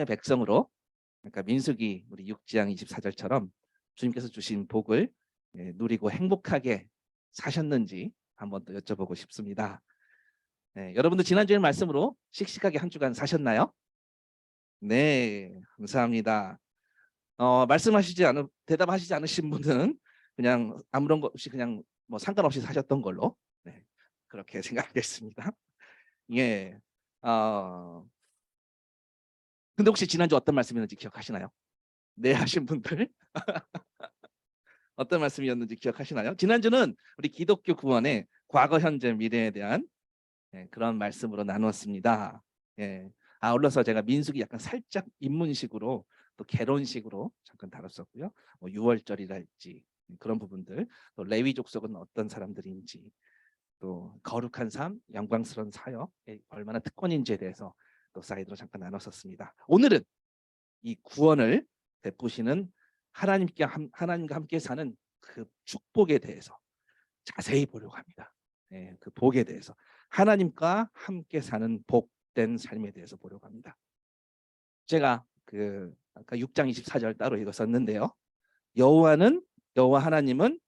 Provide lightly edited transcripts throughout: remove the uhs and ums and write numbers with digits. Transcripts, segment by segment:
백성으로, 그러니까 민수기 우리 6장 24절처럼 주님께서 주신 복을 누리고 행복하게 사셨는지 한번 또 여쭤보고 싶습니다. 여러분도 지난주에 말씀으로 씩씩하게 한 주간 사셨나요? 네, 감사합니다. 대답하시지 않으신 분들은 그냥 아무런 것 없이 그냥 뭐 상관없이 사셨던 걸로, 네, 그렇게 생각하겠습니다. 예. 근데 혹시 지난주 어떤 말씀이었는지 기억하시나요? 네 하신 분들 어떤 말씀이었는지 기억하시나요? 지난주는 우리 기독교 구원의 과거, 현재, 미래에 대한 그런 말씀으로 나누었습니다. 아울러서 제가 민수기 약간 살짝 입문식으로 또 개론식으로 잠깐 다뤘었고요. 뭐 유월절이랄지 그런 부분들, 또 레위 족속은 어떤 사람들인지, 또 거룩한 삶, 영광스러운 사역에 얼마나 특권인지에 대해서 또 사이드로 잠깐 나눴었습니다. 오늘은 이 구원을 베푸시는 하나님과 함께 사는 그 축복에 대해서 자세히 보려고 합니다. 그 복에 대해서, 하나님과 함께 사는 복된 삶에 대해서 보려고 합니다. 제가 아까 6장 24절 따로 읽었었는데요. 여호와 하나님은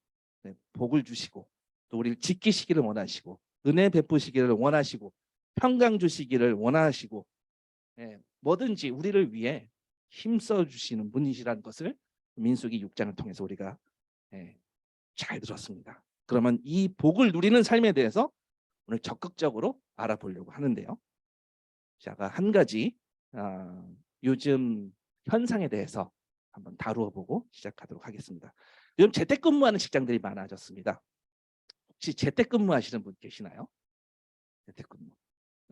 복을 주시고 또 우리를 지키시기를 원하시고 은혜 베푸시기를 원하시고 평강 주시기를 원하시고 뭐든지 우리를 위해 힘써 주시는 분이시라는 것을 민수기 6장을 통해서 우리가 잘 들었습니다. 그러면 이 복을 누리는 삶에 대해서 오늘 적극적으로 알아보려고 하는데요. 제가 한 가지 요즘 현상에 대해서 한번 다루어 보고 시작하도록 하겠습니다. 요즘 재택근무하는 직장들이 많아졌습니다. 혹시 재택근무 하시는 분 계시나요? 재택근무.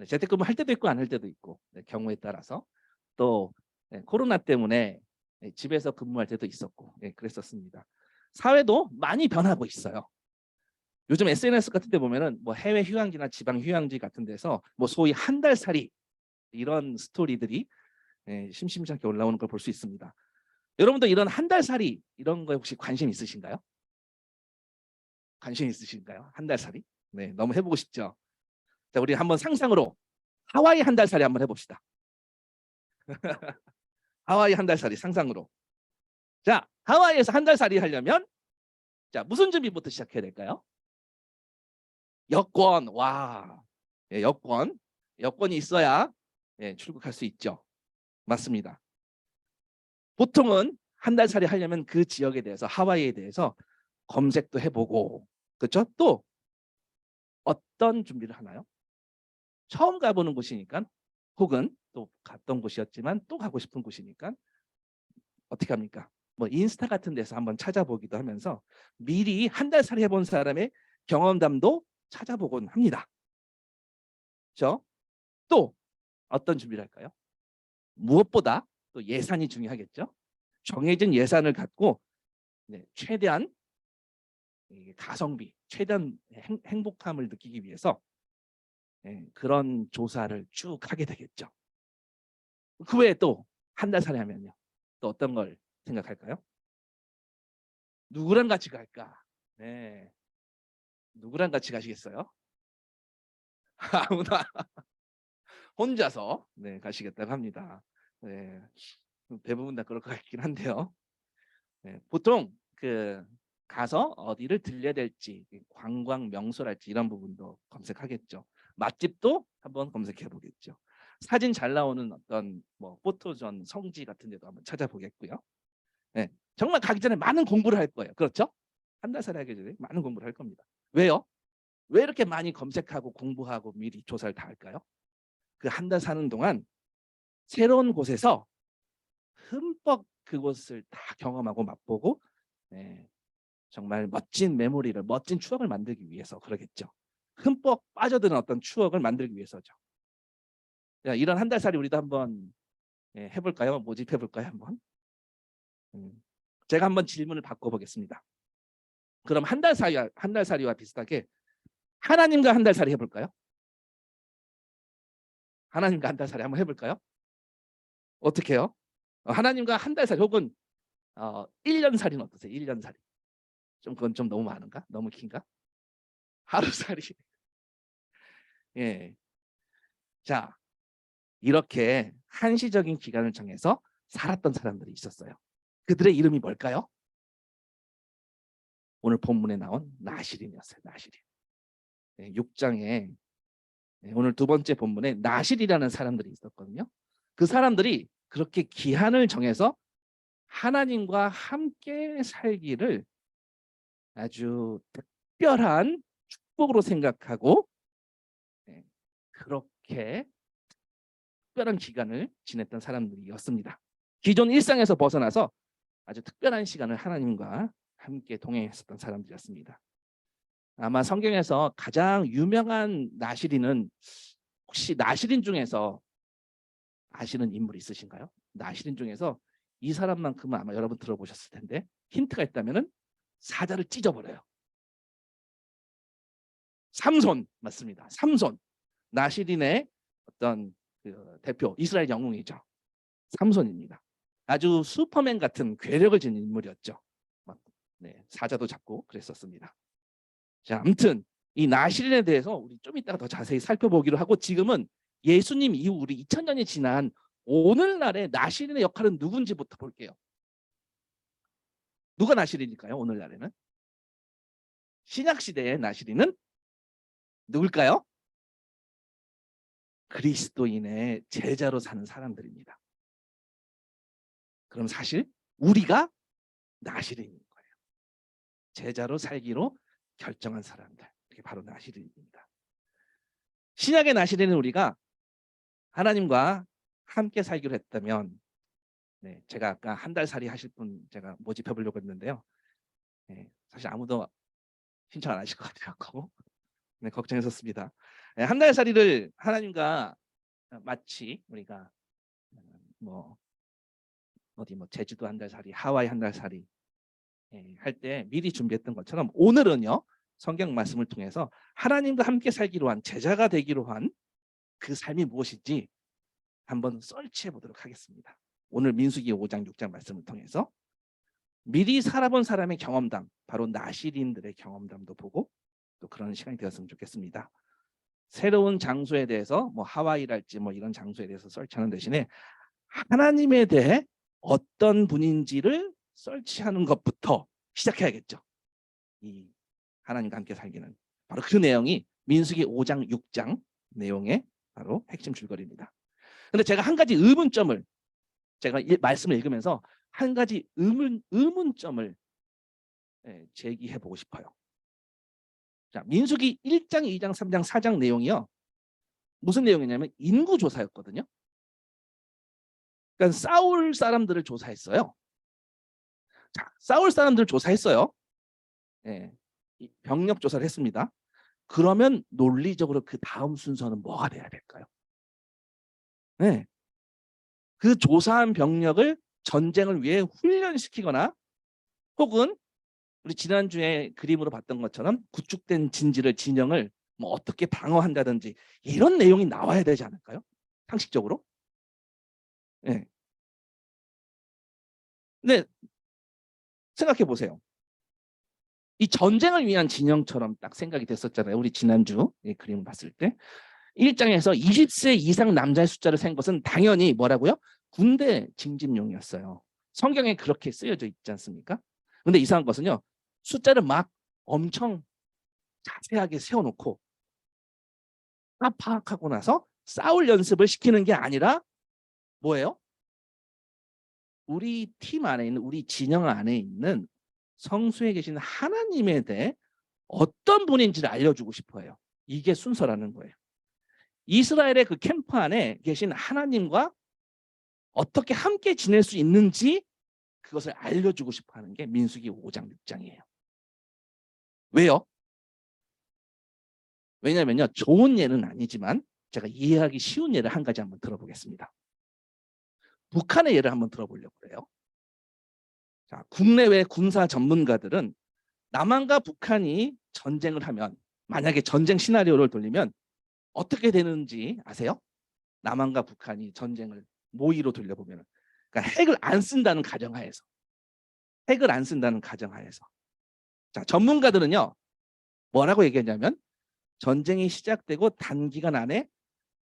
재택근무 할 때도 있고 안 할 때도 있고, 경우에 따라서 또 코로나 때문에 집에서 근무할 때도 있었고 그랬었습니다. 사회도 많이 변하고 있어요. 요즘 SNS 같은 데 보면은 뭐 해외 휴양지나 지방 휴양지 같은 데서 뭐 소위 한 달 살이 이런 스토리들이 심심찮게 올라오는 걸 볼 수 있습니다. 여러분도 이런 한 달 살이 이런 거에 혹시 관심 있으신가요? 관심 있으신가요? 한 달 살이? 네, 너무 해보고 싶죠. 자, 우리 한번 상상으로 하와이 한 달 살이 한번 해봅시다. 하와이 한 달 살이 상상으로. 자, 하와이에서 한 달 살이 하려면 자, 무슨 준비부터 시작해야 될까요? 여권. 와, 여권이 있어야 출국할 수 있죠. 맞습니다. 보통은 한 달 살이 하려면 그 지역에 대해서, 하와이에 대해서 검색도 해보고, 그렇죠? 또 어떤 준비를 하나요? 처음 가보는 곳이니까, 혹은 또 갔던 곳이었지만 또 가고 싶은 곳이니까 어떻게 합니까? 뭐 인스타 같은 데서 한번 찾아보기도 하면서 미리 한 달 살이 해본 사람의 경험담도 찾아보곤 합니다. 그렇죠? 또 어떤 준비를 할까요? 무엇보다 또 예산이 중요하겠죠. 정해진 예산을 갖고 최대한 가성비, 최대한 행복함을 느끼기 위해서 그런 조사를 쭉 하게 되겠죠. 그 외에 또 한 달 살이 하면요, 또 어떤 걸 생각할까요? 누구랑 같이 갈까? 네, 누구랑 같이 가시겠어요? 아무나 혼자서 가시겠다고 합니다. 네, 대부분 다 그럴 것 같긴 한데요. 보통 가서 어디를 들려야 될지, 관광 명소랄지 이런 부분도 검색하겠죠. 맛집도 한번 검색해 보겠죠. 사진 잘 나오는 어떤 뭐 포토존 성지 같은 데도 한번 찾아보겠고요. 정말 가기 전에 많은 공부를 할 거예요. 그렇죠? 한 달 살이 하기 전에 많은 공부를 할 겁니다. 왜요? 왜 이렇게 많이 검색하고 공부하고 미리 조사를 다 할까요? 그 한 달 사는 동안 새로운 곳에서 흠뻑 그곳을 다 경험하고 맛보고 정말 멋진 메모리를, 멋진 추억을 만들기 위해서 그러겠죠. 흠뻑 빠져드는 어떤 추억을 만들기 위해서죠. 이런 한 달 살이 우리도 한번 해볼까요? 모집해볼까요? 한번. 제가 한번 질문을 바꿔보겠습니다. 그럼 한 달 살이와 비슷하게 하나님과 한 달 살이 해볼까요? 하나님과 한 달 살이 한번 해볼까요? 어떻게 해요? 하나님과 한 달 살이 혹은 1년 살이는 어떠세요? 1년 살이. 그건 좀 너무 많은가? 너무 긴가? 하루 살이. 자, 이렇게 한시적인 기간을 정해서 살았던 사람들이 있었어요. 그들의 이름이 뭘까요? 오늘 본문에 나온 나실인이었어요. 나실인. 6장에 오늘 두 번째 본문에 나실이라는 사람들이 있었거든요. 그 사람들이 그렇게 기한을 정해서 하나님과 함께 살기를 아주 특별한 축복으로 생각하고 그렇게 특별한 기간을 지냈던 사람들이었습니다. 기존 일상에서 벗어나서 아주 특별한 시간을 하나님과 함께 동행했었던 사람들이었습니다. 아마 성경에서 가장 유명한 나실인은 혹시 나실인 중에서 아시는 인물 있으신가요? 나실인 중에서 이 사람만큼은 아마 여러분 들어보셨을 텐데 힌트가 있다면은 사자를 찢어버려요. 삼손 맞습니다. 삼손 나실인의 어떤 그 대표 이스라엘 영웅이죠. 삼손입니다. 아주 슈퍼맨 같은 괴력을 지닌 인물이었죠. 사자도 잡고 그랬었습니다. 자, 아무튼 이 나실인에 대해서 우리 좀 이따가 더 자세히 살펴보기로 하고 지금은 예수님 이후 우리 2000년이 지난 오늘날의 나실인의 역할은 누군지부터 볼게요. 누가 나실인일까요? 오늘날에는 신약시대의 나실인은 누굴까요? 그리스도인의 제자로 사는 사람들입니다. 그럼 사실 우리가 나실인인 거예요. 제자로 살기로 결정한 사람들. 이게 바로 나실인입니다. 신약의 나실인은 우리가 하나님과 함께 살기로 했다면 제가 아까 한 달 살이 하실 분 제가 모집해 보려고 했는데요. 사실 아무도 신청 안 하실 것 같아요. 걱정했었습니다. 한 달 살이를 하나님과 마치 우리가 어디 제주도 한 달 살이, 하와이 한 달 살이 할 때 미리 준비했던 것처럼 오늘은요 성경 말씀을 통해서 하나님과 함께 살기로 한 제자가 되기로 한 그 삶이 무엇인지 한번 설치해 보도록 하겠습니다. 오늘 민수기 5장 6장 말씀을 통해서 미리 살아본 사람의 경험담, 바로 나실인들의 경험담도 보고 또 그런 시간이 되었으면 좋겠습니다. 새로운 장소에 대해서 하와이랄지 이런 장소에 대해서 설치하는 대신에 하나님에 대해 어떤 분인지를 설치하는 것부터 시작해야겠죠. 이 하나님과 함께 살기는 바로 그 내용이 민수기 5장 6장 내용의 바로 핵심 줄거리입니다. 근데 제가 한 가지 의문점을 제가 말씀을 읽으면서 한 가지 의문점을 제기해 보고 싶어요. 자, 민수기 1장, 2장, 3장, 4장 내용이요. 무슨 내용이냐면 인구조사였거든요. 그러니까 싸울 사람들을 조사했어요. 자, 싸울 사람들을 조사했어요. 병력 조사를 했습니다. 그러면 논리적으로 그 다음 순서는 뭐가 돼야 될까요? 그 조사한 병력을 전쟁을 위해 훈련시키거나 혹은 우리 지난주에 그림으로 봤던 것처럼 구축된 진영을 어떻게 방어한다든지 이런 내용이 나와야 되지 않을까요? 상식적으로. 근데 생각해 보세요. 이 전쟁을 위한 진영처럼 딱 생각이 됐었잖아요. 우리 지난주 그림을 봤을 때 1장에서 20세 이상 남자의 숫자를 센 것은 당연히 뭐라고요? 군대 징집용이었어요. 성경에 그렇게 쓰여져 있지 않습니까? 근데 이상한 것은요. 숫자를 막 엄청 자세하게 세워놓고 다 파악하고 나서 싸울 연습을 시키는 게 아니라 뭐예요? 우리 팀 안에 있는 우리 진영 안에 있는 성수에 계신 하나님에 대해 어떤 분인지를 알려주고 싶어요. 이게 순서라는 거예요. 이스라엘의 그 캠프 안에 계신 하나님과 어떻게 함께 지낼 수 있는지 그것을 알려주고 싶어하는 게 민수기 5장 6장이에요. 왜요? 왜냐면요. 좋은 예는 아니지만 제가 이해하기 쉬운 예를 한 가지 한번 들어보겠습니다. 북한의 예를 한번 들어보려고 해요. 자, 국내외 군사 전문가들은 남한과 북한이 전쟁을 하면 만약에 전쟁 시나리오를 돌리면 어떻게 되는지 아세요? 남한과 북한이 전쟁을 모의로 돌려보면 그러니까 핵을 안 쓴다는 가정하에서 자, 전문가들은요 뭐라고 얘기하냐면 전쟁이 시작되고 단기간 안에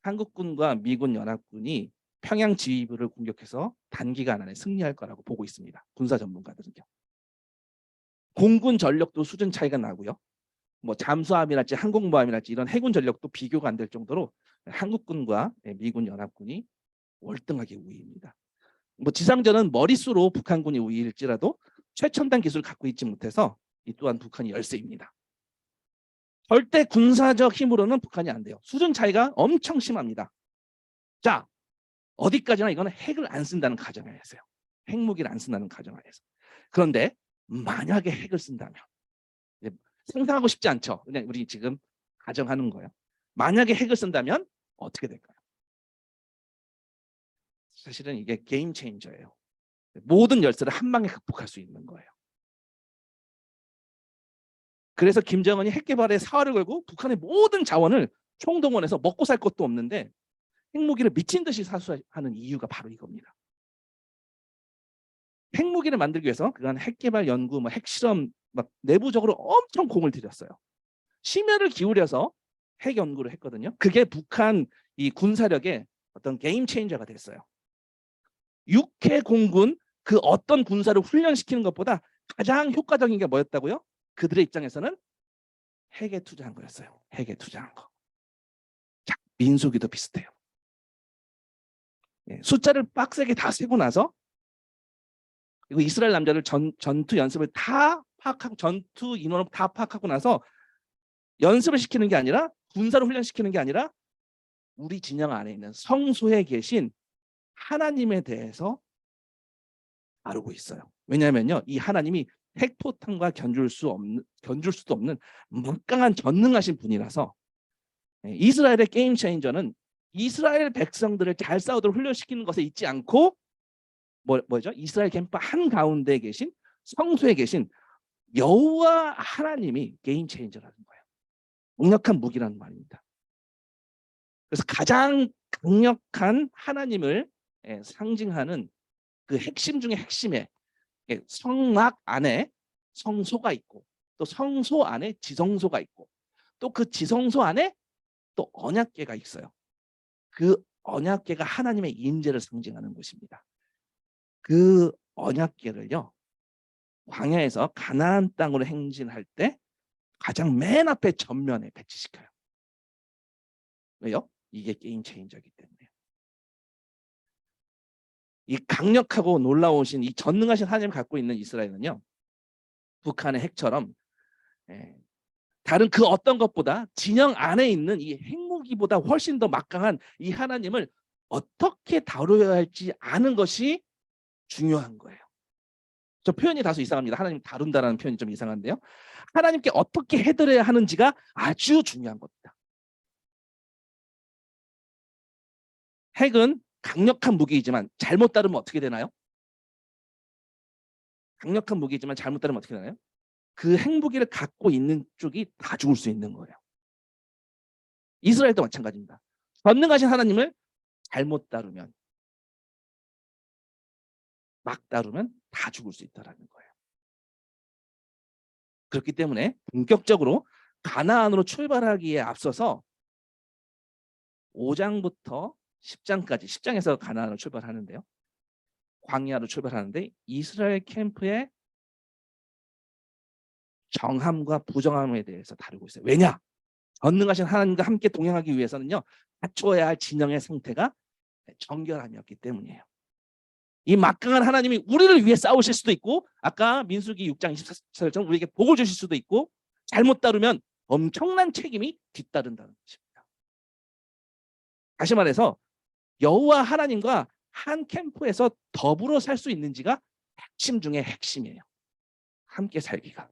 한국군과 미군 연합군이 평양 지휘부를 공격해서 단기간 안에 승리할 거라고 보고 있습니다. 군사 전문가들은요. 공군 전력도 수준 차이가 나고요. 뭐 잠수함이랄지 항공모함이랄지 이런 해군 전력도 비교가 안 될 정도로 한국군과 미군 연합군이 월등하게 우위입니다. 뭐 지상전은 머릿수로 북한군이 우위일지라도 최첨단 기술을 갖고 있지 못해서 이 또한 북한이 열세입니다. 절대 군사적 힘으로는 북한이 안 돼요. 수준 차이가 엄청 심합니다. 자, 어디까지나 이거는 핵을 안 쓴다는 가정하에서요. 핵무기를 안 쓴다는 가정하에서. 그런데 만약에 핵을 쓴다면 상상하고 싶지 않죠. 그냥 우리 지금 가정하는 거예요. 만약에 핵을 쓴다면 어떻게 될까요? 사실은 이게 게임 체인저예요. 모든 열세를 한 방에 극복할 수 있는 거예요. 그래서 김정은이 핵 개발에 사활을 걸고 북한의 모든 자원을 총동원해서 먹고 살 것도 없는데 핵무기를 미친 듯이 사수하는 이유가 바로 이겁니다. 핵무기를 만들기 위해서 그간 핵 개발 연구, 뭐 핵실험 막 내부적으로 엄청 공을 들였어요. 심혈을 기울여서 핵 연구를 했거든요. 그게 북한 이 군사력의 어떤 게임 체인저가 됐어요. 육해 공군 그 어떤 군사를 훈련시키는 것보다 가장 효과적인 게 뭐였다고요? 그들의 입장에서는 핵에 투자한 거였어요. 핵에 투자한 거. 자, 민수기도 비슷해요. 숫자를 빡세게 다 세고 나서 그리고 이스라엘 남자를 전투 연습을 다 파악하고 전투 인원을 다 파악하고 나서 연습을 시키는 게 아니라 군사를 훈련시키는 게 아니라 우리 진영 안에 있는 성소에 계신 하나님에 대해서 다루고 있어요. 왜냐하면요, 이 하나님이 핵포탄과 견줄 수도 없는 막강한 전능하신 분이라서 이스라엘의 게임 체인저는 이스라엘 백성들을 잘 싸우도록 훈련시키는 것에 있지 않고 뭐죠? 이스라엘 캠프 한가운데 계신 성소에 계신 여호와 하나님이 게임 체인저라는 거예요. 강력한 무기라는 말입니다. 그래서 가장 강력한 하나님을 상징하는 그 핵심 중에 핵심에 성막 안에 성소가 있고 또 성소 안에 지성소가 있고 또 그 지성소 안에 또 언약궤가 있어요. 그 언약궤가 하나님의 임재를 상징하는 곳입니다. 그 언약궤를요, 광야에서 가나안 땅으로 행진할 때 가장 맨 앞에 전면에 배치시켜요. 왜요? 이게 게임 체인저이기 때문에요. 이 강력하고 놀라우신 이 전능하신 하나님을 갖고 있는 이스라엘은요, 북한의 핵처럼 다른 그 어떤 것보다 진영 안에 있는 이 핵무기보다 훨씬 더 막강한 이 하나님을 어떻게 다뤄야 할지 아는 것이 중요한 거예요. 저 표현이 다소 이상합니다. 하나님 다룬다라는 표현이 좀 이상한데요. 하나님께 어떻게 해드려야 하는지가 아주 중요한 겁니다. 핵은 강력한 무기이지만 잘못 다루면 어떻게 되나요? 강력한 무기이지만 잘못 다루면 어떻게 되나요? 그 핵무기를 갖고 있는 쪽이 다 죽을 수 있는 거예요. 이스라엘도 마찬가지입니다. 전능하신 하나님을 잘못 다루면, 막 다루면 다 죽을 수 있다는 거예요. 그렇기 때문에 본격적으로 가나안으로 출발하기에 앞서서 5장부터 10장까지, 10장에서 가나안으로 출발하는데요. 광야로 출발하는데 이스라엘 캠프의 정함과 부정함에 대해서 다루고 있어요. 왜냐? 전능하신 하나님과 함께 동행하기 위해서는요, 갖추어야 할 진영의 상태가 정결함이었기 때문이에요. 이 막강한 하나님이 우리를 위해 싸우실 수도 있고 아까 민수기 6장 24절처럼 우리에게 복을 주실 수도 있고 잘못 다루면 엄청난 책임이 뒤따른다는 것입니다. 다시 말해서 여호와 하나님과 한 캠프에서 더불어 살 수 있는지가 핵심 중에 핵심이에요. 함께 살기가.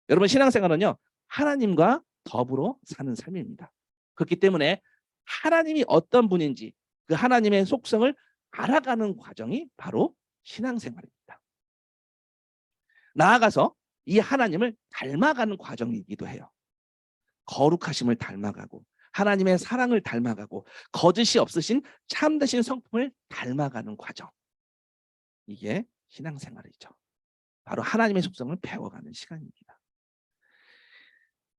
여러분 신앙생활은요, 하나님과 더불어 사는 삶입니다. 그렇기 때문에 하나님이 어떤 분인지 그 하나님의 속성을 알아가는 과정이 바로 신앙생활입니다. 나아가서 이 하나님을 닮아가는 과정이기도 해요. 거룩하심을 닮아가고 하나님의 사랑을 닮아가고 거짓이 없으신 참되신 성품을 닮아가는 과정. 이게 신앙생활이죠. 바로 하나님의 속성을 배워가는 시간입니다.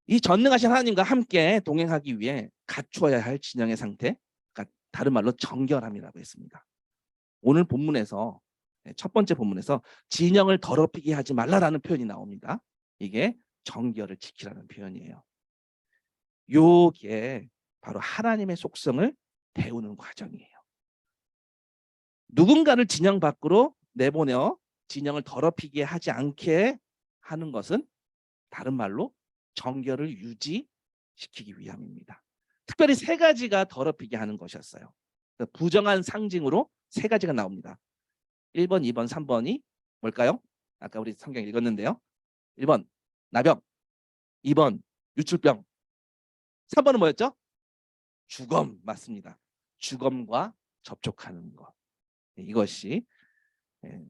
이 전능하신 하나님과 함께 동행하기 위해 갖추어야 할 진영의 상태, 그러니까 다른 말로 정결함이라고 했습니다. 오늘 본문에서 첫 번째 본문에서 진영을 더럽히게 하지 말라라는 표현이 나옵니다. 이게 정결을 지키라는 표현이에요. 요게 바로 하나님의 속성을 배우는 과정이에요. 누군가를 진영 밖으로 내보내어 진영을 더럽히게 하지 않게 하는 것은 다른 말로 정결을 유지시키기 위함입니다. 특별히 세 가지가 더럽히게 하는 것이었어요. 부정한 상징으로 세 가지가 나옵니다. 1번, 2번, 3번이 뭘까요? 아까 우리 성경 읽었는데요. 1번 나병, 2번 유출병, 3번은 뭐였죠? 주검. 맞습니다. 주검과 접촉하는 것. 이것이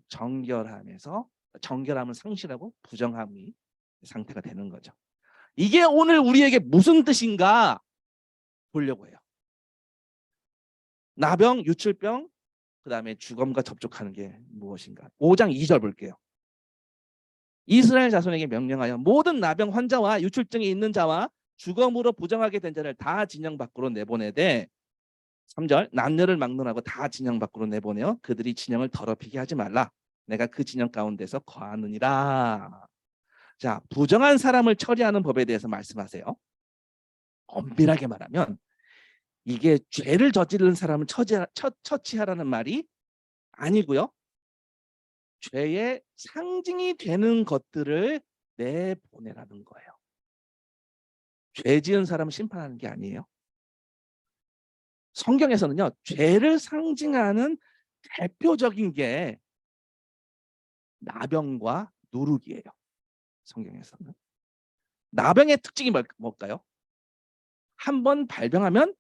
정결함에서 정결함을 상실하고 부정함이 상태가 되는 거죠. 이게 오늘 우리에게 무슨 뜻인가 보려고 해요. 나병, 유출병, 그 다음에 주검과 접촉하는 게 무엇인가. 5장 2절 볼게요. 이스라엘 자손에게 명령하여 모든 나병 환자와 유출증이 있는 자와 주검으로 부정하게 된 자를 다 진영 밖으로 내보내되 3절 남녀를 막론하고 다 진영 밖으로 내보내어 그들이 진영을 더럽히게 하지 말라. 내가 그 진영 가운데서 거하느니라. 자, 부정한 사람을 처리하는 법에 대해서 말씀하세요. 엄밀하게 말하면 이게 죄를 저지르는 사람을 처치하라는 말이 아니고요. 죄의 상징이 되는 것들을 내보내라는 거예요. 죄 지은 사람을 심판하는 게 아니에요. 성경에서는요, 죄를 상징하는 대표적인 게 나병과 누룩이에요. 성경에서는. 나병의 특징이 뭘까요? 한번 발병하면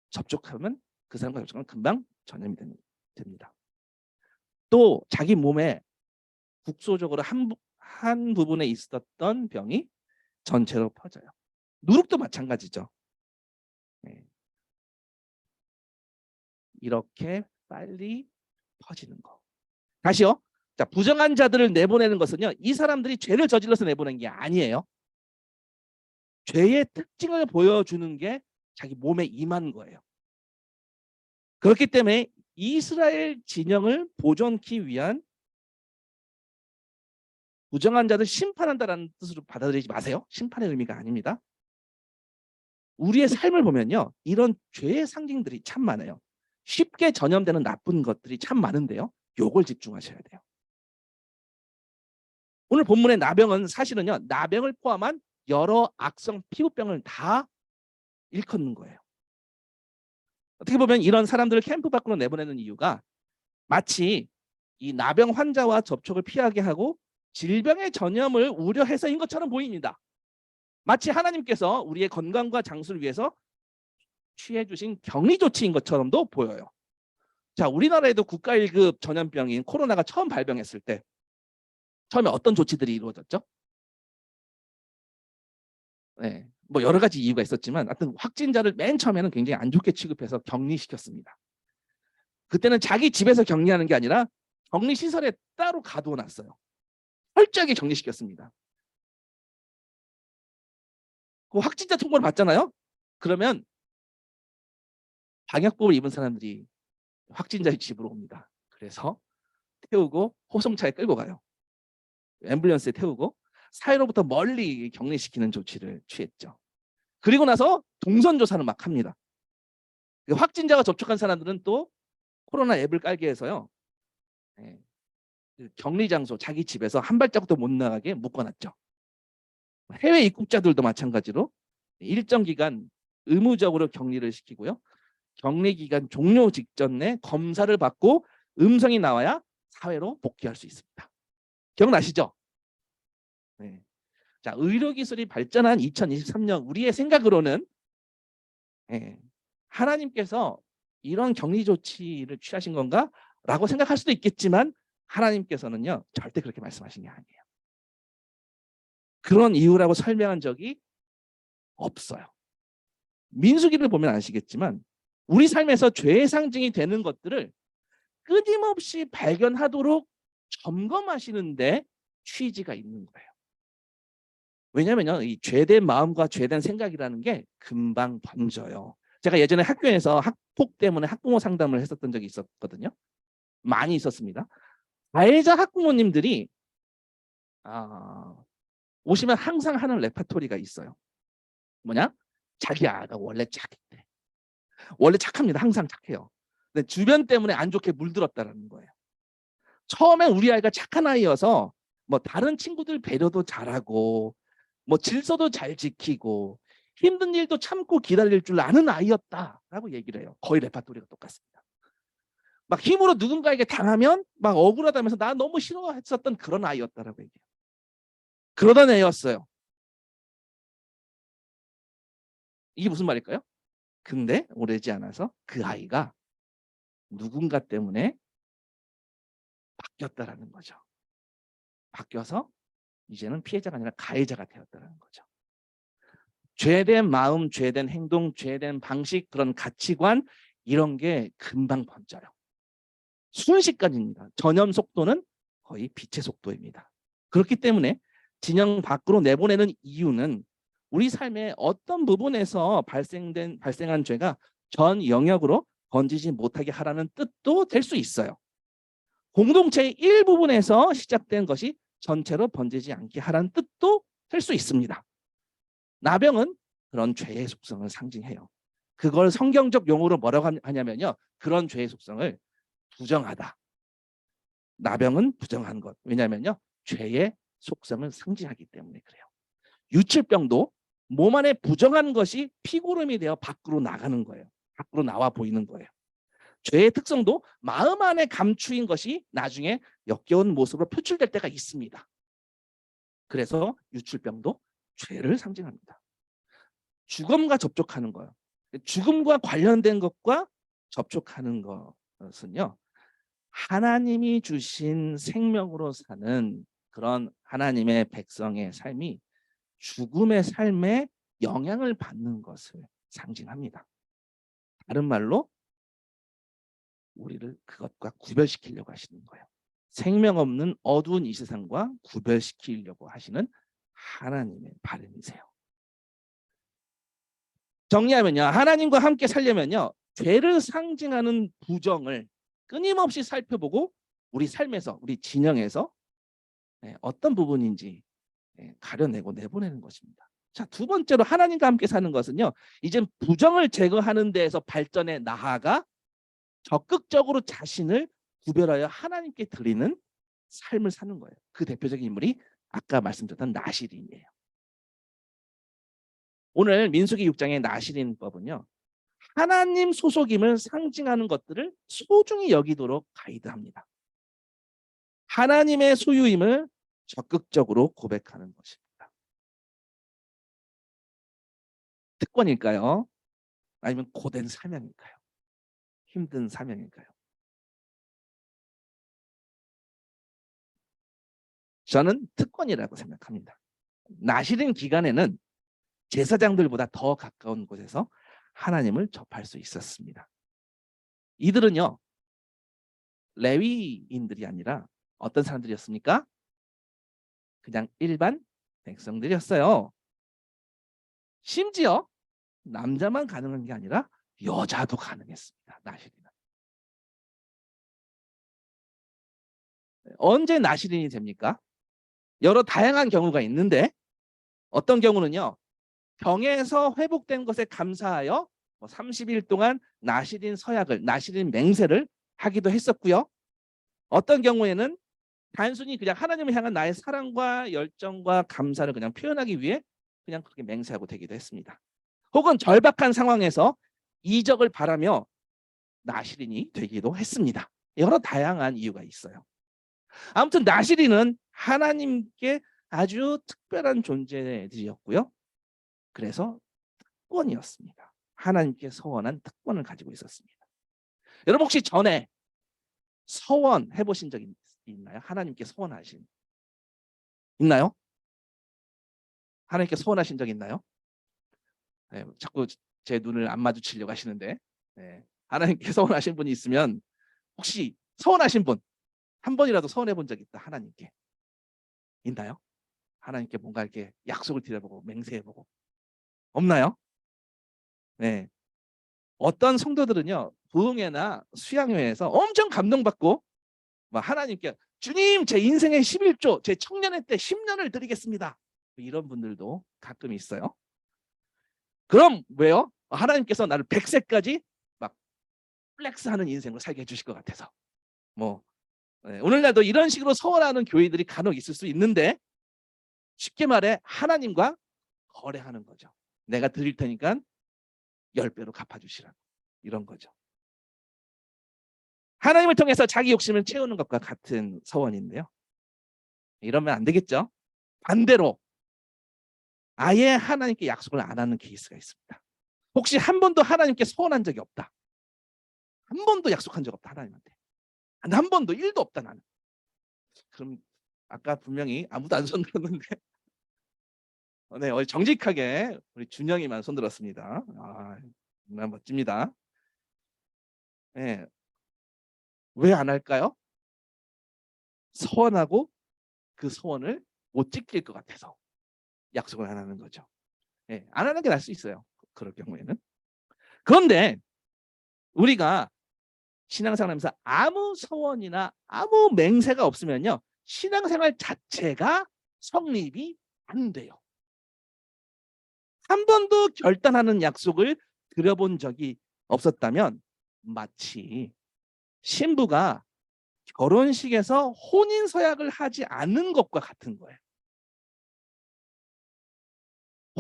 접촉하면 그 사람과 접촉하면 금방 전염이 됩니다. 또 자기 몸에 국소적으로 한 부분에 있었던 병이 전체로 퍼져요. 누룩도 마찬가지죠. 네. 이렇게 빨리 퍼지는 거. 다시요. 자, 부정한 자들을 내보내는 것은요, 이 사람들이 죄를 저질러서 내보낸 게 아니에요. 죄의 특징을 보여주는 게 자기 몸에 임한 거예요. 그렇기 때문에 이스라엘 진영을 보존하기 위한 부정한 자들 심판한다라는 뜻으로 받아들이지 마세요. 심판의 의미가 아닙니다. 우리의 삶을 보면요, 이런 죄의 상징들이 참 많아요. 쉽게 전염되는 나쁜 것들이 참 많은데요, 요걸 집중하셔야 돼요. 오늘 본문의 나병은 사실은요, 나병을 포함한 여러 악성 피부병을 다 일컫는 거예요. 어떻게 보면 이런 사람들을 캠프 밖으로 내보내는 이유가 마치 이 나병 환자와 접촉을 피하게 하고 질병의 전염을 우려해서인 것처럼 보입니다. 마치 하나님께서 우리의 건강과 장수를 위해서 취해 주신 격리 조치인 것처럼도 보여요. 자, 우리나라에도 국가 1급 전염병인 코로나가 처음 발병했을 때 처음에 어떤 조치들이 이루어졌죠? 네, 뭐 여러 가지 이유가 있었지만 하여튼 확진자를 맨 처음에는 굉장히 안 좋게 취급해서 격리시켰습니다. 그때는 자기 집에서 격리하는 게 아니라 격리 시설에 따로 가둬놨어요. 철저하게 격리시켰습니다. 그 확진자 통보를 받잖아요. 그러면 방역복을 입은 사람들이 확진자의 집으로 옵니다. 그래서 태우고 호송차에 끌고 가요. 앰뷸런스에 태우고 사회로부터 멀리 격리시키는 조치를 취했죠. 그리고 나서 동선조사를 막 합니다. 확진자가 접촉한 사람들은 또 코로나 앱을 깔게 해서요, 격리 장소 자기 집에서 한 발자국도 못 나가게 묶어놨죠. 해외 입국자들도 마찬가지로 일정 기간 의무적으로 격리를 시키고요. 격리 기간 종료 직전에 검사를 받고 음성이 나와야 사회로 복귀할 수 있습니다. 기억나시죠? 네. 자, 의료기술이 발전한 2023년 우리의 생각으로는 하나님께서 이런 격리 조치를 취하신 건가? 라고 생각할 수도 있겠지만 하나님께서는요, 절대 그렇게 말씀하신 게 아니에요. 그런 이유라고 설명한 적이 없어요. 민수기를 보면 아시겠지만 우리 삶에서 죄의 상징이 되는 것들을 끊임없이 발견하도록 점검하시는데 취지가 있는 거예요. 왜냐면요, 이 죄된 마음과 죄된 생각이라는 게 금방 번져요. 제가 예전에 학교에서 학폭 때문에 학부모 상담을 했었던 적이 있었거든요. 많이 있었습니다. 가해자 학부모님들이 오시면 항상 하는 레퍼토리가 있어요. 뭐냐? 자기 아가 원래 착했대. 원래 착합니다. 항상 착해요. 근데 주변 때문에 안 좋게 물들었다는 거예요. 처음엔 우리 아이가 착한 아이여서 뭐 다른 친구들 배려도 잘하고 뭐 질서도 잘 지키고 힘든 일도 참고 기다릴 줄 아는 아이였다라고 얘기를 해요. 거의 레퍼토리가 똑같습니다. 막 힘으로 누군가에게 당하면 막 억울하다면서 나 너무 싫어했었던 그런 아이였다라고 얘기해요. 그러던 애였어요. 이게 무슨 말일까요? 근데 오래지 않아서 그 아이가 누군가 때문에 바뀌었다라는 거죠. 바뀌어서 이제는 피해자가 아니라 가해자가 되었다는 거죠. 죄된 마음, 죄된 행동, 죄된 방식, 그런 가치관 이런 게 금방 번져요. 순식간입니다. 전염 속도는 거의 빛의 속도입니다. 그렇기 때문에 진영 밖으로 내보내는 이유는 우리 삶의 어떤 부분에서 발생한 죄가 전 영역으로 번지지 못하게 하라는 뜻도 될 수 있어요. 공동체의 일부분에서 시작된 것이 전체로 번지지 않게 하라는 뜻도 될 수 있습니다. 나병은 그런 죄의 속성을 상징해요. 그걸 성경적 용어로 뭐라고 하냐면요. 그런 죄의 속성을 부정하다. 나병은 부정한 것. 왜냐하면요. 죄의 속성을 상징하기 때문에 그래요. 유칠병도 몸 안에 부정한 것이 피고름이 되어 밖으로 나가는 거예요. 밖으로 나와 보이는 거예요. 죄의 특성도 마음 안에 감추인 것이 나중에 역겨운 모습으로 표출될 때가 있습니다. 그래서 유출병도 죄를 상징합니다. 죽음과 접촉하는 거예요. 죽음과 관련된 것과 접촉하는 것은요. 하나님이 주신 생명으로 사는 그런 하나님의 백성의 삶이 죽음의 삶에 영향을 받는 것을 상징합니다. 다른 말로 우리를 그것과 구별시키려고 하시는 거예요. 생명 없는 어두운 이 세상과 구별시키려고 하시는 하나님의 바람이세요. 정리하면요. 하나님과 함께 살려면요. 죄를 상징하는 부정을 끊임없이 살펴보고 우리 삶에서, 우리 진영에서 어떤 부분인지 가려내고 내보내는 것입니다. 자, 두 번째로 하나님과 함께 사는 것은요. 이젠 부정을 제거하는 데에서 발전해 나아가 적극적으로 자신을 구별하여 하나님께 드리는 삶을 사는 거예요. 그 대표적인 인물이 아까 말씀드렸던 나실인이에요. 오늘 민수기 6장의 나실인법은요. 하나님 소속임을 상징하는 것들을 소중히 여기도록 가이드합니다. 하나님의 소유임을 적극적으로 고백하는 것입니다. 특권일까요? 아니면 고된 사명일까요? 힘든 사명일까요? 저는 특권이라고 생각합니다. 나실인 기간에는 제사장들보다 더 가까운 곳에서 하나님을 접할 수 있었습니다. 이들은요. 레위인들이 아니라 어떤 사람들이었습니까? 그냥 일반 백성들이었어요. 심지어 남자만 가능한 게 아니라 여자도 가능했습니다. 나실인은. 언제 나실인이 됩니까? 여러 다양한 경우가 있는데 어떤 경우는요. 병에서 회복된 것에 감사하여 30일 동안 나실인 서약을, 나실인 맹세를 하기도 했었고요. 어떤 경우에는 단순히 그냥 하나님을 향한 나의 사랑과 열정과 감사를 그냥 표현하기 위해 그냥 그렇게 맹세하고 되기도 했습니다. 혹은 절박한 상황에서 이적을 바라며 나실인이 되기도 했습니다. 여러 다양한 이유가 있어요. 아무튼 나실인은 하나님께 아주 특별한 존재들이었고요. 그래서 특권이었습니다. 하나님께 서원한 특권을 가지고 있었습니다. 여러분 혹시 전에 서원 해보신 적 있나요? 하나님께 서원하신 있나요? 하나님께 서원하신 적 있나요? 네, 자꾸 제 눈을 안 마주치려고 하시는데 하나님께 서원하신 분이 있으면 혹시 서원하신 분 한 번이라도 서원해 본 적 있다 하나님께 있나요? 하나님께 뭔가 이렇게 약속을 드려보고 맹세해보고 없나요? 네. 어떤 성도들은요 부흥회나 수양회에서 엄청 감동받고 막 하나님께 주님 제 인생의 11조 제 청년의 때 10년을 드리겠습니다. 이런 분들도 가끔 있어요. 그럼 왜요? 하나님께서 나를 100세까지 막 플렉스하는 인생으로 살게 해주실 것 같아서. 뭐 오늘날도 이런 식으로 소원하는 교회들이 간혹 있을 수 있는데 쉽게 말해 하나님과 거래하는 거죠. 내가 드릴 테니까 10배로 갚아주시라고. 이런 거죠. 하나님을 통해서 자기 욕심을 채우는 것과 같은 서원인데요. 이러면 안 되겠죠. 반대로 아예 하나님께 약속을 안 하는 케이스가 있습니다. 혹시 한 번도 하나님께 소원한 적이 없다. 한 번도 약속한 적 없다 하나님한테. 한 번도 1도 없다 나는. 그럼 아까 분명히 아무도 안 손들었는데 네, 정직하게 우리 준영이만 손들었습니다. 정말 멋집니다. 네, 왜 안 할까요? 소원하고 그 소원을 못 지킬 것 같아서 약속을 안 하는 거죠. 네, 안 하는 게 나을 수 있어요. 그럴 경우에는. 그런데 우리가 신앙생활하면서 아무 소원이나 아무 맹세가 없으면요. 신앙생활 자체가 성립이 안 돼요. 한 번도 결단하는 약속을 드려본 적이 없었다면 마치 신부가 결혼식에서 혼인서약을 하지 않는 것과 같은 거예요.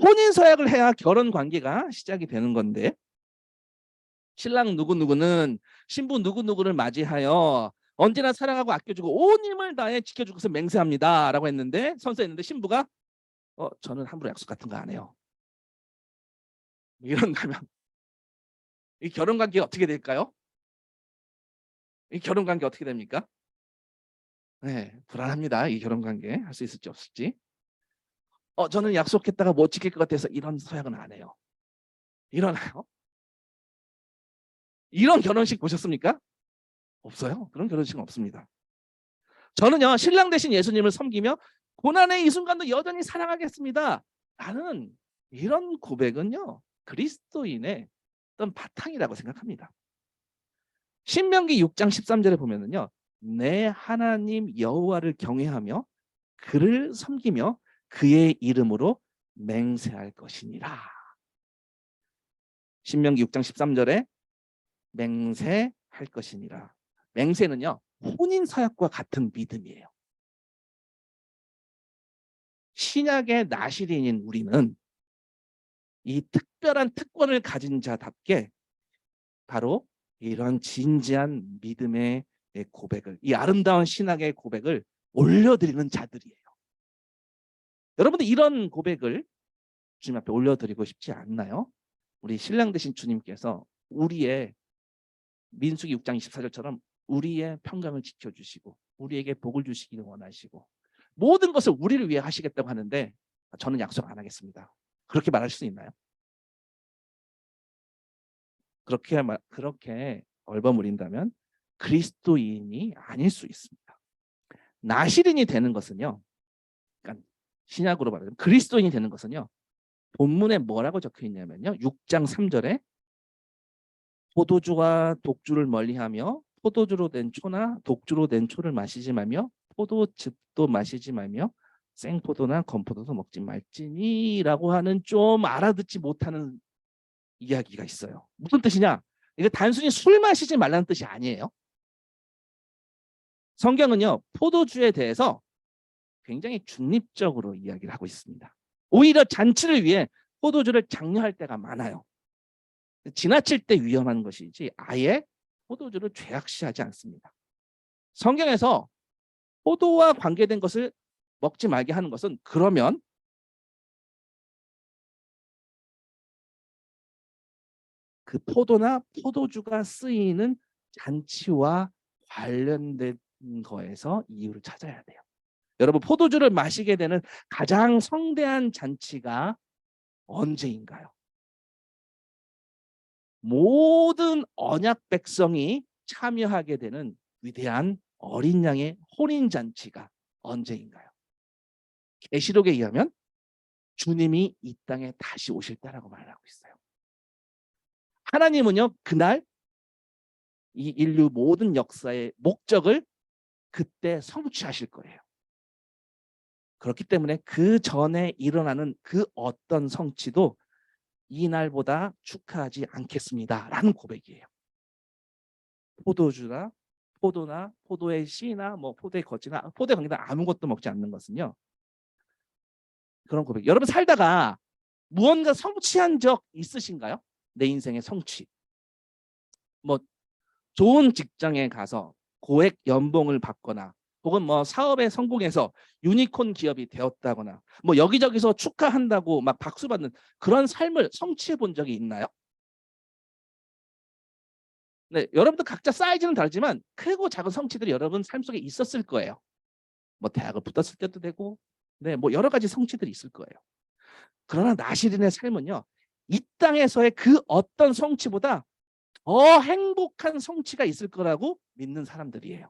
혼인서약을 해야 결혼관계가 시작이 되는 건데 신랑 누구누구는 신부 누구누구를 맞이하여 언제나 사랑하고 아껴주고 온 힘을 다해 지켜줄 것을 맹세합니다 라고 했는데 선서했는데 신부가 저는 함부로 약속 같은 거 안 해요. 이런다면 이 결혼관계가 어떻게 될까요? 이 결혼관계 어떻게 됩니까? 네, 불안합니다. 이 결혼관계 할 수 있을지 없을지. 저는 약속했다가 못 지킬 것 같아서 이런 서약은 안 해요. 일어나요? 이런 결혼식 보셨습니까? 없어요. 그런 결혼식은 없습니다. 저는요 신랑 대신 예수님을 섬기며 고난의 이 순간도 여전히 사랑하겠습니다. 라는 이런 고백은요 그리스도인의 어떤 바탕이라고 생각합니다. 신명기 6장 13절에 보면은요 내 하나님 여호와를 경외하며 그를 섬기며 그의 이름으로 맹세할 것이니라. 신명기 6장 13절에 맹세할 것이니라. 맹세는요 혼인서약과 같은 믿음이에요. 신약의 나시린인 우리는 이 특별한 특권을 가진 자답게 바로 이런 진지한 믿음의 고백을 이 아름다운 신학의 고백을 올려드리는 자들이에요. 여러분들 이런 고백을 주님 앞에 올려드리고 싶지 않나요? 우리 신랑 되신 주님께서 우리의 민수기 6장 24절처럼 우리의 평강을 지켜주시고 우리에게 복을 주시기를 원하시고 모든 것을 우리를 위해 하시겠다고 하는데 저는 약속 안 하겠습니다. 그렇게 말할 수 있나요? 그렇게 얼버무린다면 그리스도인이 아닐 수 있습니다. 나시린이 되는 것은요. 그러니까 신약으로 말하면 그리스도인이 되는 것은요. 본문에 뭐라고 적혀 있냐면요. 6장 3절에 포도주와 독주를 멀리하며 포도주로 된 초나 독주로 된 초를 마시지 말며 포도즙도 마시지 말며 생포도나 건포도도 먹지 말지니라고 하는 좀 알아듣지 못하는 이야기가 있어요. 무슨 뜻이냐? 이게 단순히 술 마시지 말라는 뜻이 아니에요. 성경은요. 포도주에 대해서 굉장히 중립적으로 이야기를 하고 있습니다. 오히려 잔치를 위해 포도주를 장려할 때가 많아요. 지나칠 때 위험한 것이지 아예 포도주를 죄악시하지 않습니다. 성경에서 포도와 관계된 것을 먹지 말게 하는 것은 그러면 그 포도나 포도주가 쓰이는 잔치와 관련된 거에서 이유를 찾아야 돼요. 여러분 포도주를 마시게 되는 가장 성대한 잔치가 언제인가요? 모든 언약 백성이 참여하게 되는 위대한 어린 양의 혼인 잔치가 언제인가요? 계시록에 의하면 주님이 이 땅에 다시 오실 때라고 말하고 있어요. 하나님은요, 그날 이 인류 모든 역사의 목적을 그때 성취하실 거예요. 그렇기 때문에 그 전에 일어나는 그 어떤 성취도 이날보다 축하하지 않겠습니다라는 고백이에요. 포도주나 포도나 포도의 씨나 뭐 포도의 겉이나 포도의 관계나 아무것도 먹지 않는 것은요. 그런 고백. 여러분 살다가 무언가 성취한 적 있으신가요? 내 인생의 성취. 뭐 좋은 직장에 가서 고액 연봉을 받거나 혹은 뭐 사업에 성공해서 유니콘 기업이 되었다거나 뭐 여기저기서 축하한다고 막 박수 받는 그런 삶을 성취해 본 적이 있나요? 네, 여러분들 각자 사이즈는 다르지만 크고 작은 성취들이 여러분 삶 속에 있었을 거예요. 뭐 대학을 붙었을 때도 되고, 네, 뭐 여러 가지 성취들이 있을 거예요. 그러나 나시린의 삶은요, 이 땅에서의 그 어떤 성취보다 더 행복한 성취가 있을 거라고 믿는 사람들이에요.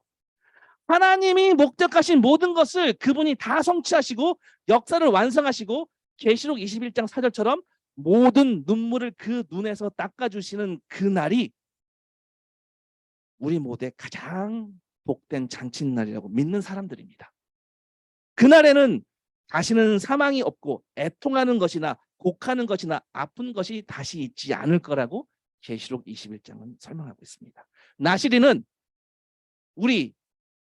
하나님이 목적하신 모든 것을 그분이 다 성취하시고 역사를 완성하시고 계시록 21장 4절처럼 모든 눈물을 그 눈에서 닦아주시는 그 날이 우리 모두의 가장 복된 잔칫날이라고 믿는 사람들입니다. 그날에는 다시는 사망이 없고 애통하는 것이나 곡하는 것이나 아픈 것이 다시 있지 않을 거라고 계시록 21장은 설명하고 있습니다. 나시리는 우리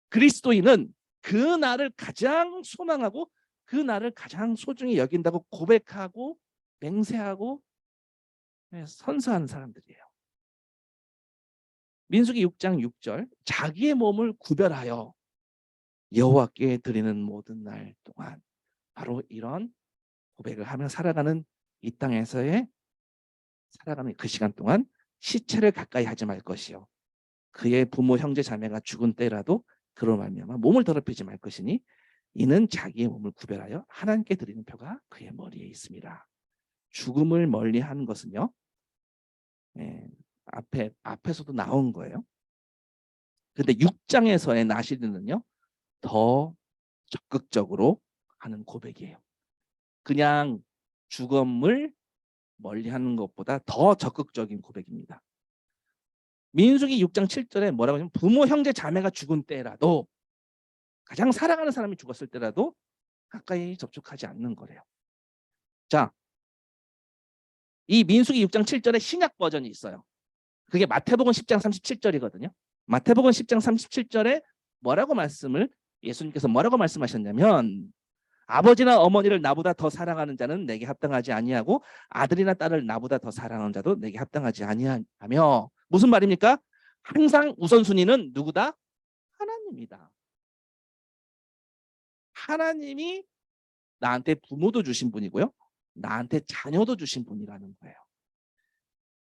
그리스도인은 그 날을 가장 소망하고 그 날을 가장 소중히 여긴다고 고백하고 맹세하고 선서하는 사람들이에요. 민수기 6장 6절 자기의 몸을 구별하여 여호와께 드리는 모든 날 동안 바로 이런 고백을 하며 살아가는 이 땅에서의 살아가는 그 시간 동안 시체를 가까이 하지 말 것이요 그의 부모 형제 자매가 죽은 때라도 그로 말미암아 몸을 더럽히지 말 것이니 이는 자기의 몸을 구별하여 하나님께 드리는 표가 그의 머리에 있습니다. 죽음을 멀리하는 것은요, 앞에서도 나온 거예요. 근데 6장에서의 나시리는요 더 적극적으로 하는 고백이에요. 그냥 죽음을 멀리하는 것보다 더 적극적인 고백입니다. 민수기 6장 7절에 뭐라고 하냐면 부모 형제 자매가 죽은 때라도 가장 사랑하는 사람이 죽었을 때라도 가까이 접촉하지 않는 거래요. 자, 이 민수기 6장 7절에 신약 버전이 있어요. 그게 마태복음 10장 37절이거든요. 마태복음 10장 37절에 예수님께서 뭐라고 말씀하셨냐면 아버지나 어머니를 나보다 더 사랑하는 자는 내게 합당하지 아니하고 아들이나 딸을 나보다 더 사랑하는 자도 내게 합당하지 아니하며 무슨 말입니까? 항상 우선순위는 누구다? 하나님이다. 하나님이 나한테 부모도 주신 분이고요. 나한테 자녀도 주신 분이라는 거예요.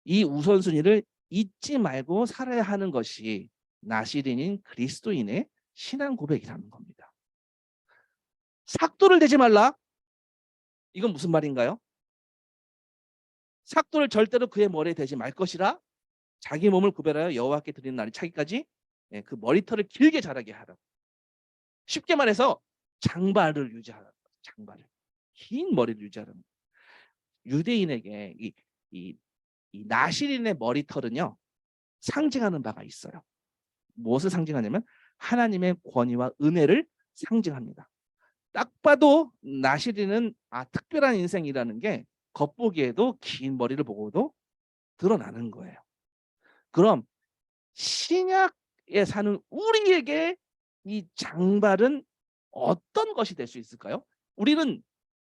이 우선순위를 잊지 말고 살아야 하는 것이 나시린인 그리스도인의 신앙 고백이라는 겁니다. 삭도를 대지 말라. 이건 무슨 말인가요? 삭도를 절대로 그의 머리에 대지 말 것이라 자기 몸을 구별하여 여호와께 드리는 날이 차기까지 그 머리털을 길게 자라게 하라. 쉽게 말해서 장발을 유지하라. 장발을 긴 머리를 유지하라는. 유대인에게 이 나시린의 머리털은요 상징하는 바가 있어요. 무엇을 상징하냐면 하나님의 권위와 은혜를 상징합니다. 딱 봐도 나시린은 특별한 인생이라는 게 겉보기에도 긴 머리를 보고도 드러나는 거예요. 그럼 신약에 사는 우리에게 이 장발은 어떤 것이 될 수 있을까요? 우리는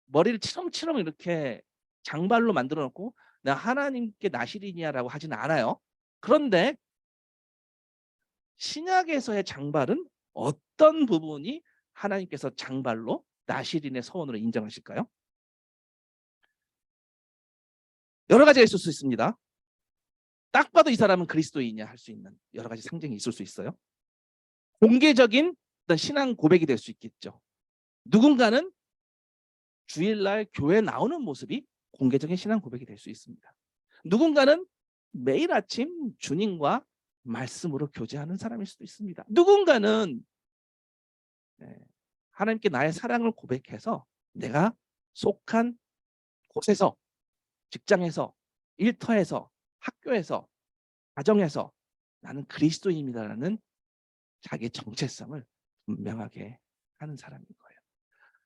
머리를 치렁치렁 이렇게 장발로 만들어 놓고 나 하나님께 나시린이야라고 하진 않아요. 그런데 신약에서의 장발은 어떤 부분이 하나님께서 장발로 나시린의 서원으로 인정하실까요? 여러 가지가 있을 수 있습니다. 딱 봐도 이 사람은 그리스도인이냐 할 수 있는 여러 가지 상징이 있을 수 있어요. 공개적인 어떤 신앙 고백이 될 수 있겠죠. 누군가는 주일날 교회 나오는 모습이 공개적인 신앙 고백이 될 수 있습니다. 누군가는 매일 아침 주님과 말씀으로 교제하는 사람일 수도 있습니다. 누군가는 하나님께 나의 사랑을 고백해서 내가 속한 곳에서, 직장에서, 일터에서, 학교에서, 가정에서 나는 그리스도인이다라는 자기의 정체성을 분명하게 하는 사람인 거예요.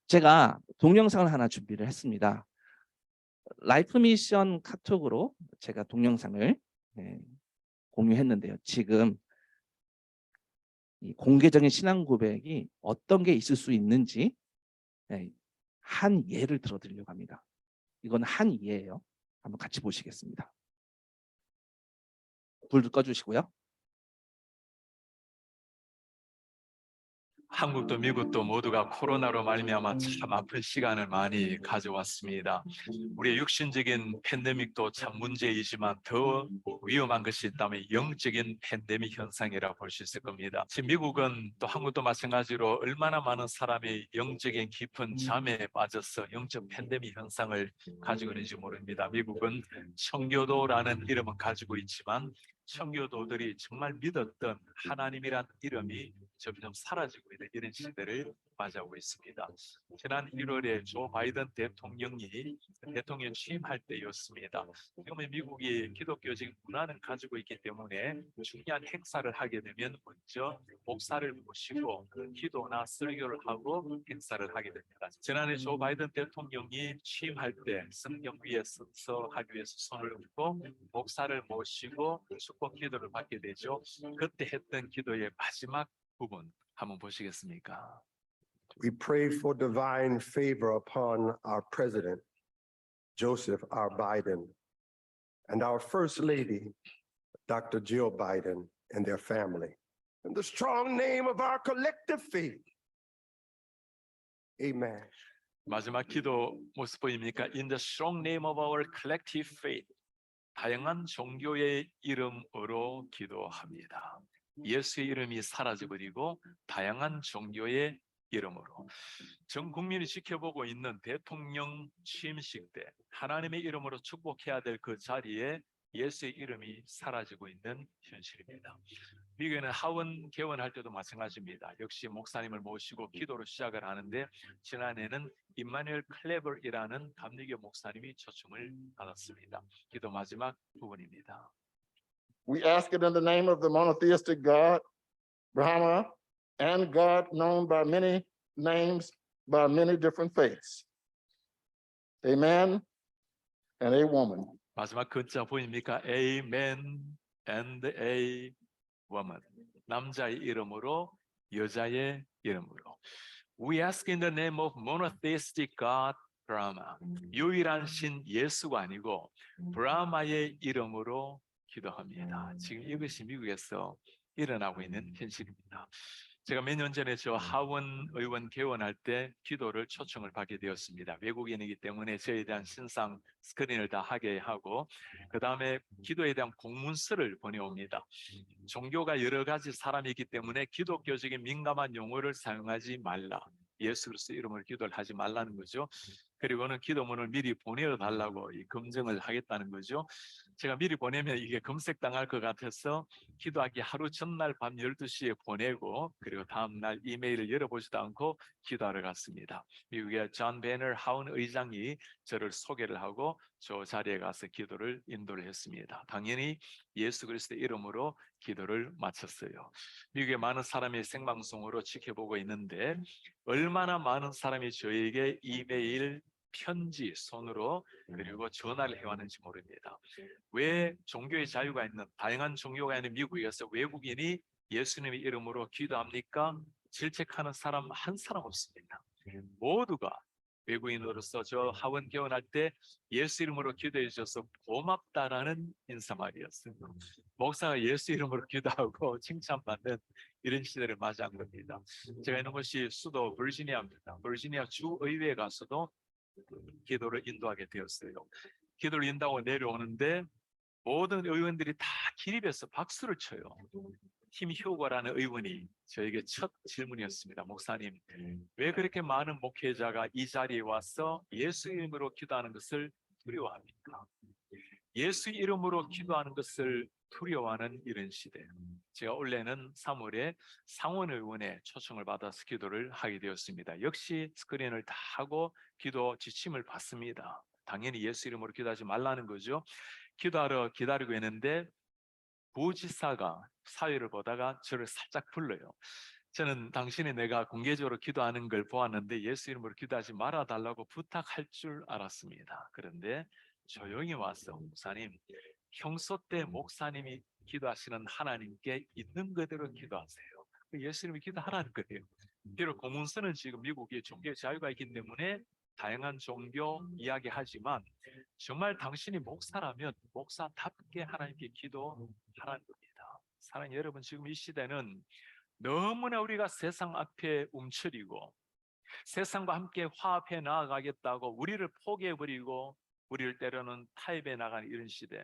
제가 동영상을 하나 준비를 했습니다. 라이프 미션 카톡으로 제가 동영상을 공유했는데요. 지금 이 공개적인 신앙 고백이 어떤 게 있을 수 있는지 한 예를 들어드리려고 합니다. 이건 한 예예요. 한번 같이 보시겠습니다. 불 꺼주시고요. 한국도 미국도 모두가 코로나로 말미암아 참 아픈 시간을 많이 가져왔습니다. 우리의 육신적인 팬데믹도 참 문제이지만 더 위험한 것이 있다면 영적인 팬데믹 현상이라 볼 수 있을 겁니다. 지금 미국은 또 한국도 마찬가지로 얼마나 많은 사람이 영적인 깊은 잠에 빠져서 영적 팬데믹 현상을 가지고 있는지 모릅니다. 미국은 청교도라는 이름은 가지고 있지만 청교도들이 정말 믿었던 하나님이란 이름이 점점 사라지고 있는 이런 시대를 맞이하고 있습니다. 지난 1월에 조 바이든 대통령이 대통령 취임할 때였습니다. 지금은 미국이 기독교적 문화는 가지고 있기 때문에 중요한 행사를 하게 되면 먼저 목사를 모시고 기도나 설교를 하고 행사를 하게 됩니다. 지난해 조 바이든 대통령이 취임할 때 성경 위에 서서 하기 위해서 손을 얹고 목사를 모시고 축복 기도를 받게 되죠. 그때 했던 기도의 마지막 부분 한번 보시겠습니까? We prayed for divine favor upon our president, Joseph R. Biden, and our first lady, Dr. Jill Biden, and their family. In the strong name of our collective faith. Amen. 마지막 기도 모습 보입니까? In the strong name of our collective faith. 다양한 종교의 이름으로 기도합니다. 예수의 이름이 사라져버리고 다양한 종교의 이름으로 전 국민이 지켜보고 있는 대통령 취임식 때 하나님의 이름으로 축복해야 될 그 자리에 예수의 이름이 사라지고 있는 현실입니다. 미국에는 하원 개원할 때도 마찬가지입니다. 역시 목사님을 모시고 기도로 시작을 하는데 지난해는 임마누엘 클레버이라는 감리교 목사님이 초청을 받았습니다. 기도 마지막 부분입니다. We ask it in the name of the monotheistic God, Brahma, and God known by many names, by many different faiths. A man and a woman. 마지막 글자 보입니까? Amen and a woman. 남자의 이름으로 여자의 이름으로. We ask in the name of monotheistic God, Brahma. 유일한 신 예수가 아니고 브라마의 이름으로 기도합니다. 지금 이것이 미국에서 일어나고 있는 현실입니다. 제가 몇 년 전에 저 하원 의원 개원할 때 기도를 초청을 받게 되었습니다. 외국인이기 때문에 저에 대한 신상 스크린을 다 하게 하고 그 다음에 기도에 대한 공문서를 보내옵니다. 종교가 여러 가지 사람이 있기 때문에 기독교적인 민감한 용어를 사용하지 말라. 예수 그리스도 이름으로 기도를 하지 말라는 거죠. 그리고는 기도문을 미리 보내달라고 검증을 하겠다는 거죠. 제가 미리 보내면 이게 검색당할 것 같아서 기도하기 하루 전날 밤 12시에 보내고 그리고 다음날 이메일을 열어보지도 않고 기도하러 갔습니다. 미국의 존 베너 하원 의장이 저를 소개를 하고 저 자리에 가서 기도를 인도를 했습니다. 당연히 예수 그리스도의 이름으로 기도를 마쳤어요. 미국의 많은 사람이 생방송으로 지켜보고 있는데 얼마나 많은 사람이 저에게 이메일, 편지, 손으로 그리고 전화를 해왔는지 모릅니다. 왜 종교의 자유가 있는 다양한 종교가 있는 미국에서 외국인이 예수님의 이름으로 기도합니까? 질책하는 사람 한 사람 없습니다. 모두가 외국인으로서 저 하원 개원할 때 예수 이름으로 기도해 주셔서 고맙다라는 인사말이었어요. 목사가 예수 이름으로 기도하고 칭찬받는 이런 시대를 맞이한 겁니다. 제가 있는 곳이 수도 버지니아입니다. 버지니아 주의회에 가서도 기도를 인도하게 되었어요. 기도를 인도하고 내려오는데 모든 의원들이 다 기립해서 박수를 쳐요. 팀 휴거라는 의원이 저에게 첫 질문이었습니다. 목사님, 왜 그렇게 많은 목회자가 이 자리에 와서 예수 이름으로 기도하는 것을 두려워합니까? 예수 이름으로 기도하는 것을 두려워하는 이런 시대. 제가 올해는 3월에 상원의원에 초청을 받아서 기도를 하게 되었습니다. 역시 스크린을 다 하고 기도 지침을 받습니다. 당연히 예수 이름으로 기도하지 말라는 거죠. 기도하러 기다리고 있는데 부지사가 사회를 보다가 저를 살짝 불러요. 저는 당신이 내가 공개적으로 기도하는 걸 보았는데 예수 이름으로 기도하지 말아달라고 부탁할 줄 알았습니다. 그런데 조용히 와서 목사님, 평소 때 목사님이 기도하시는 하나님께 있는 그대로 기도하세요. 예수 이름으로 기도하라는 거예요. 비록 고문서는 지금 미국에 종교 자유가 있기 때문에 다양한 종교 이야기하지만 정말 당신이 목사라면 목사답게 하나님께 기도하라는 겁니다. 사랑하는 여러분, 지금 이 시대는 너무나 우리가 세상 앞에 움츠리고 세상과 함께 화합해 나아가겠다고 우리를 포기해버리고 우리를 때로는 타협해 나가는 이런 시대.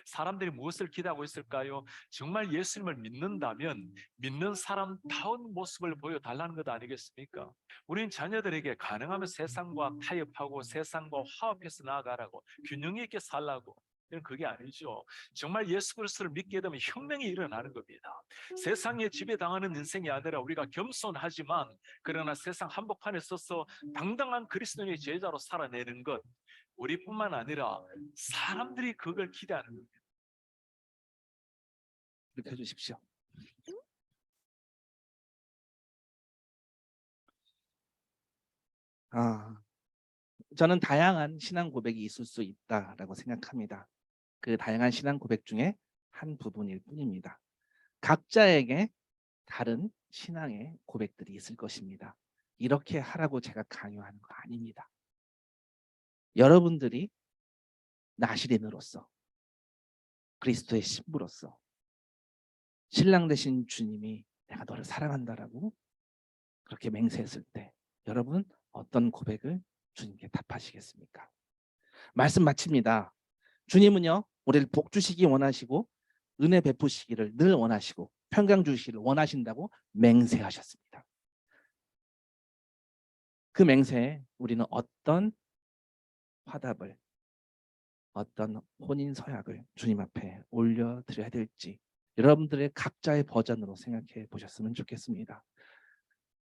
사람들이 무엇을 기대하고 있을까요? 정말 예수님을 믿는다면 믿는 사람다운 모습을 보여달라는 것 아니겠습니까? 우리는 자녀들에게 가능하면 세상과 타협하고 세상과 화합해서 나아가라고, 균형 있게 살라고, 그게 아니죠. 정말 예수 그리스도를 믿게 되면 혁명이 일어나는 겁니다. 세상에 지배당하는 인생이 아니라 우리가 겸손하지만 그러나 세상 한복판에 서서 당당한 그리스도인의 제자로 살아내는 것, 우리뿐만 아니라 사람들이 그걸 기대하는 겁니다. 그렇게 해주십시오. 저는 다양한 신앙 고백이 있을 수 있다라고 생각합니다. 그 다양한 신앙 고백 중에 한 부분일 뿐입니다. 각자에게 다른 신앙의 고백들이 있을 것입니다. 이렇게 하라고 제가 강요하는 거 아닙니다. 여러분들이 나시린으로서 그리스도의 신부로서 신랑 되신 주님이 내가 너를 사랑한다라고 그렇게 맹세했을 때 여러분 어떤 고백을 주님께 답하시겠습니까? 말씀 마칩니다. 주님은요 우리를 복 주시기 원하시고 은혜 베푸시기를 늘 원하시고 평강 주시기를 원하신다고 맹세하셨습니다. 그 맹세에 우리는 어떤 화답을, 어떤 혼인 서약을 주님 앞에 올려드려야 될지 여러분들의 각자의 버전으로 생각해 보셨으면 좋겠습니다.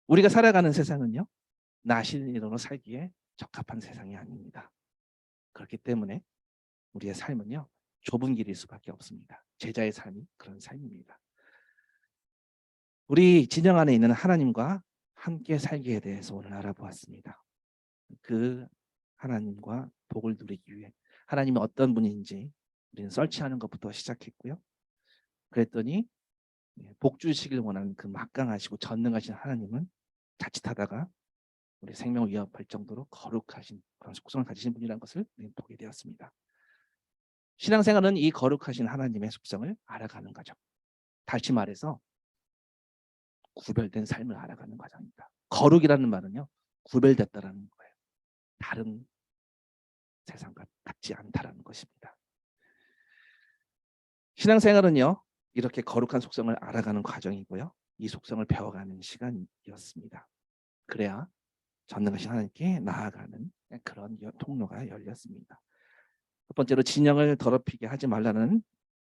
우리가 살아가는 세상은요 나신인으로 살기에 적합한 세상이 아닙니다. 그렇기 때문에 우리의 삶은요 좁은 길일 수밖에 없습니다. 제자의 삶이 그런 삶입니다. 우리 진영 안에 있는 하나님과 함께 살기에 대해서 오늘 알아보았습니다. 그 하나님과 복을 누리기 위해 하나님이 어떤 분인지 우리는 서치하는 것부터 시작했고요. 그랬더니 복 주시길 원하는 그 막강하시고 전능하신 하나님은 자칫하다가 우리 생명을 위협할 정도로 거룩하신 그런 속성을 가지신 분이라는 것을 보게 되었습니다. 신앙생활은 이 거룩하신 하나님의 속성을 알아가는 과정. 다시 말해서 구별된 삶을 알아가는 과정입니다. 거룩이라는 말은요 구별됐다라는 거예요. 다른 세상과 같지 않다라는 것입니다. 신앙생활은요 이렇게 거룩한 속성을 알아가는 과정이고요. 이 속성을 배워가는 시간이었습니다. 그래야 전능하신 하나님께 나아가는 그런 통로가 열렸습니다. 첫 번째로 진영을 더럽히게 하지 말라는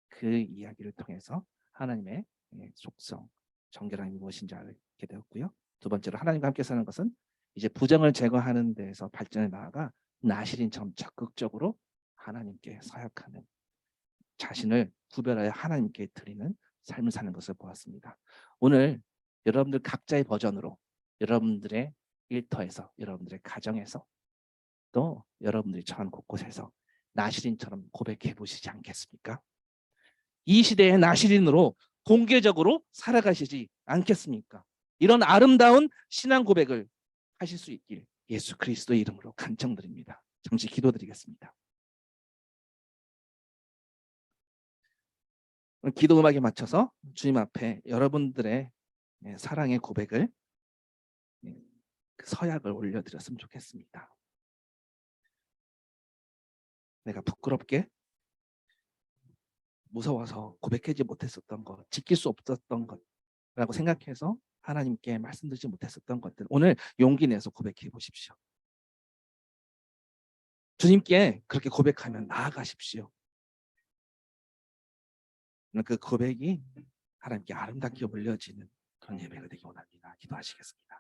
그 이야기를 통해서 하나님의 속성, 정결함이 무엇인지 알게 되었고요. 두 번째로 하나님과 함께 사는 것은 이제 부정을 제거하는 데에서 발전해 나아가 나시린처럼 적극적으로 하나님께 서약하는 자신을 구별하여 하나님께 드리는 삶을 사는 것을 보았습니다. 오늘 여러분들 각자의 버전으로 여러분들의 일터에서 여러분들의 가정에서 또 여러분들이 처한 곳곳에서 나시린처럼 고백해 보시지 않겠습니까? 이 시대의 나시린으로 공개적으로 살아가시지 않겠습니까? 이런 아름다운 신앙 고백을 하실 수 있길 예수 그리스도의 이름으로 간청드립니다. 잠시 기도드리겠습니다. 기도 음악에 맞춰서 주님 앞에 여러분들의 사랑의 고백을 그 서약을 올려드렸으면 좋겠습니다. 내가 부끄럽게 무서워서 고백하지 못했었던 것, 지킬 수 없었던 것라고 생각해서 하나님께 말씀드리지 못했었던 것들 오늘 용기 내서 고백해 보십시오. 주님께 그렇게 고백하면 나아가십시오. 그 고백이 하나님께 아름답게 올려지는 그런 예배가 되기 원합니다. 기도하시겠습니다.